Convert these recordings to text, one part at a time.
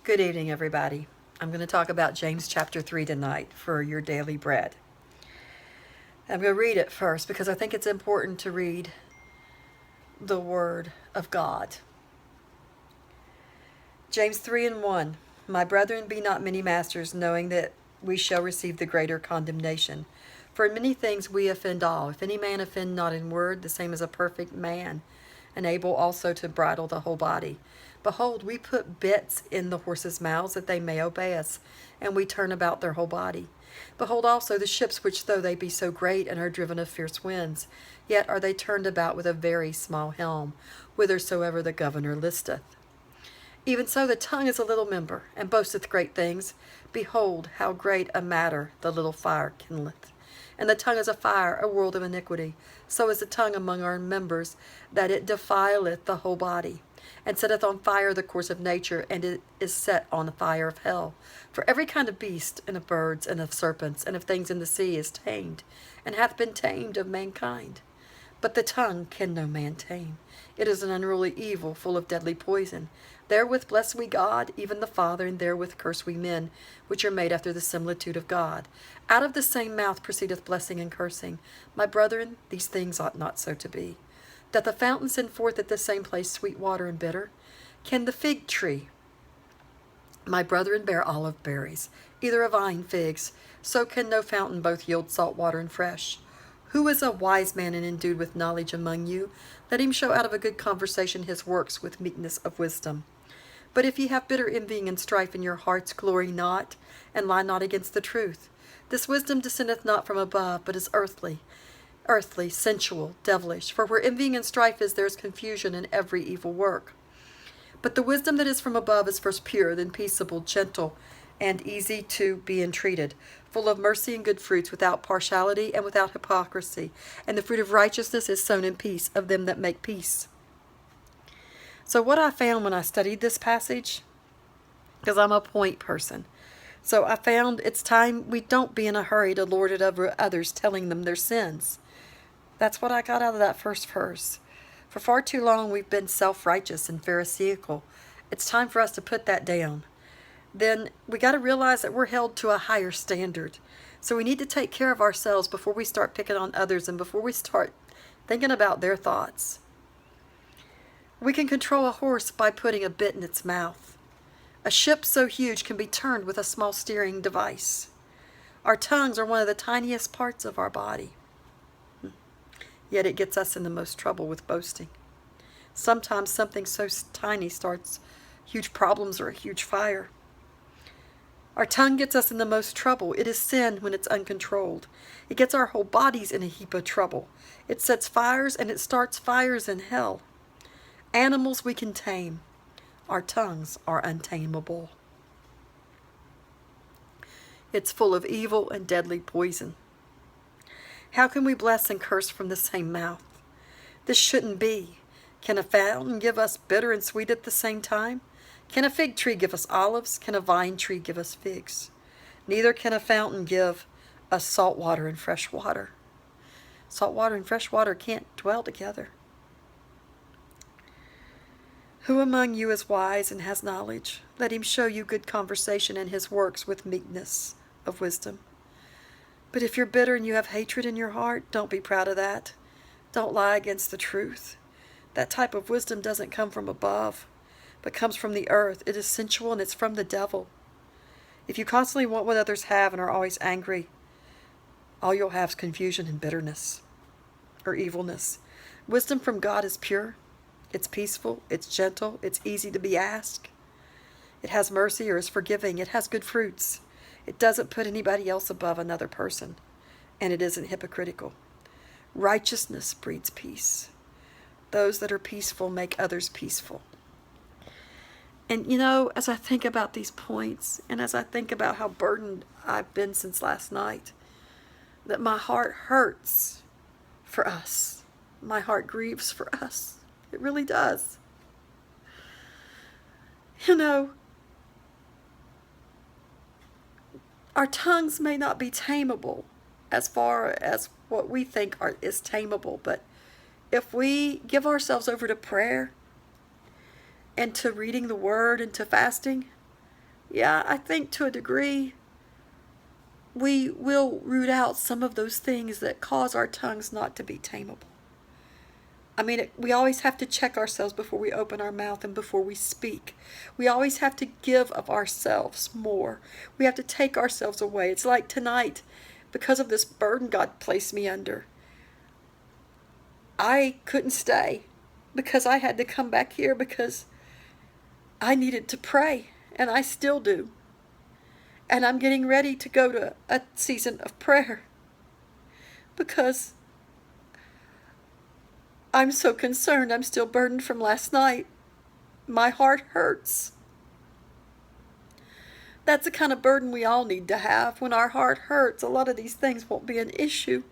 Good evening, everybody. I'm going to talk about James chapter 3 tonight for your daily bread. I'm going to read it first because I think it's important to read the Word of God. James 3:1. My brethren, be not many masters, knowing that we shall receive the greater condemnation. For in many things we offend all. If any man offend not in word, the same as a perfect man, and able also to bridle the whole body. Behold, we put bits in the horses' mouths, that they may obey us, and we turn about their whole body. Behold also the ships, which though they be so great, and are driven of fierce winds, yet are they turned about with a very small helm, whithersoever the governor listeth. Even so the tongue is a little member, and boasteth great things. Behold, how great a matter the little fire kindleth. And the tongue is a fire, a world of iniquity. So is the tongue among our members, that it defileth the whole body, and setteth on fire the course of nature, and it is set on the fire of hell. For every kind of beast, and of birds, and of serpents, and of things in the sea is tamed, and hath been tamed of mankind. But the tongue can no man tame. It is an unruly evil, full of deadly poison. Therewith bless we God, even the Father, and therewith curse we men, which are made after the similitude of God. Out of the same mouth proceedeth blessing and cursing. My brethren, these things ought not so to be. Doth the fountain send forth at the same place sweet water and bitter? Can the fig tree, my brethren, bear olive berries, either a vine figs? So can no fountain both yield salt water and fresh. Who is a wise man and endued with knowledge among you? Let him show out of a good conversation his works with meekness of wisdom. But if ye have bitter envying and strife in your hearts, glory not, and lie not against the truth. This wisdom descendeth not from above, but is earthly, sensual, devilish. For where envying and strife is, there is confusion in every evil work. But the wisdom that is from above is first pure, then peaceable, gentle, and easy to be entreated, full of mercy and good fruits, without partiality and without hypocrisy. And the fruit of righteousness is sown in peace of them that make peace. So what I found when I studied this passage, because I'm a point person, so I found it's time we don't be in a hurry to lord it over others, telling them their sins. That's what I got out of that first verse. For far too long we've been self-righteous and pharisaical. It's time for us to put that down. Then we got to realize that we're held to a higher standard. So we need to take care of ourselves before we start picking on others and before we start thinking about their thoughts. We can control a horse by putting a bit in its mouth. A ship so huge can be turned with a small steering device. Our tongues are one of the tiniest parts of our body. Yet it gets us in the most trouble with boasting. Sometimes something so tiny starts huge problems or a huge fire. Our tongue gets us in the most trouble. It is sin when it's uncontrolled. It gets our whole bodies in a heap of trouble. It sets fires and it starts fires in hell. Animals we can tame. Our tongues are untamable. It's full of evil and deadly poison. How can we bless and curse from the same mouth? This shouldn't be. Can a fountain give us bitter and sweet at the same time? Can a fig tree give us olives? Can a vine tree give us figs? Neither can a fountain give us salt water and fresh water. Salt water and fresh water can't dwell together. Who among you is wise and has knowledge? Let him show you good conversation and his works with meekness of wisdom. But if you're bitter and you have hatred in your heart, don't be proud of that. Don't lie against the truth. That type of wisdom doesn't come from above, but comes from the earth. It is sensual and it's from the devil. If you constantly want what others have and are always angry, all you'll have is confusion and bitterness or evilness. Wisdom from God is pure. It's peaceful, it's gentle, it's easy to be asked. It has mercy or is forgiving. It has good fruits. It doesn't put anybody else above another person, and it isn't hypocritical. Righteousness breeds peace. Those that are peaceful make others peaceful. And you know, as I think about these points, and as I think about how burdened I've been since last night, that my heart hurts for us. My heart grieves for us. It really does. You know, our tongues may not be tameable as far as what we think is tameable, but if we give ourselves over to prayer and to reading the Word and to fasting, Yeah, I think to a degree we will root out some of those things that cause our tongues not to be tameable. I mean, we always have to check ourselves before we open our mouth and before we speak. We always have to give of ourselves more. We have to take ourselves away. It's like tonight, because of this burden God placed me under, I couldn't stay because I had to come back here because I needed to pray, and I still do. And I'm getting ready to go to a season of prayer because I'm so concerned. I'm still burdened from last night. My heart hurts. That's the kind of burden we all need to have. When our heart hurts, a lot of these things won't be an issue.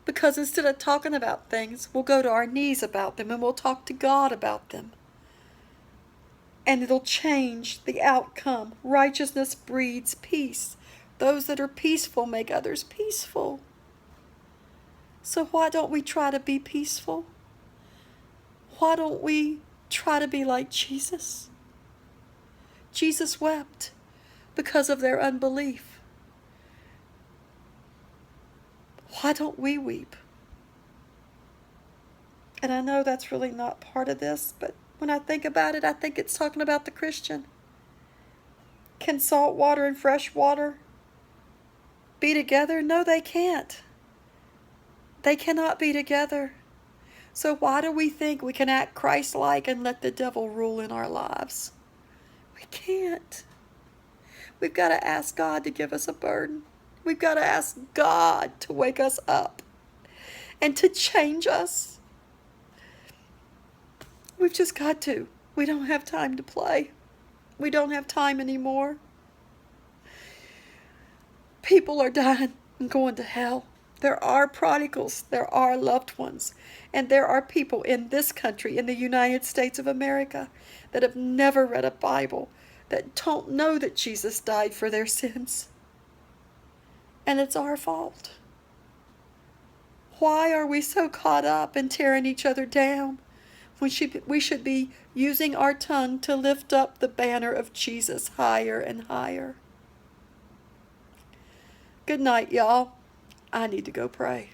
Because instead of talking about things, we'll go to our knees about them and we'll talk to God about them. And it'll change the outcome. Righteousness breeds peace. Those that are peaceful make others peaceful. So why don't we try to be peaceful? Why don't we try to be like Jesus? Jesus wept because of their unbelief. Why don't we weep? And I know that's really not part of this, but when I think about it, I think it's talking about the Christian. Can salt water and fresh water be together? No, they can't. They cannot be together. So why do we think we can act Christ-like and let the devil rule in our lives? We can't. We've got to ask God to give us a burden. We've got to ask God to wake us up and to change us. We've just got to. We don't have time to play. We don't have time anymore. People are dying and going to hell. There are prodigals. There are loved ones. And there are people in this country, in the United States of America, that have never read a Bible, that don't know that Jesus died for their sins. And it's our fault. Why are we so caught up in tearing each other down when we should be using our tongue to lift up the banner of Jesus higher and higher? Good night, y'all. I need to go pray.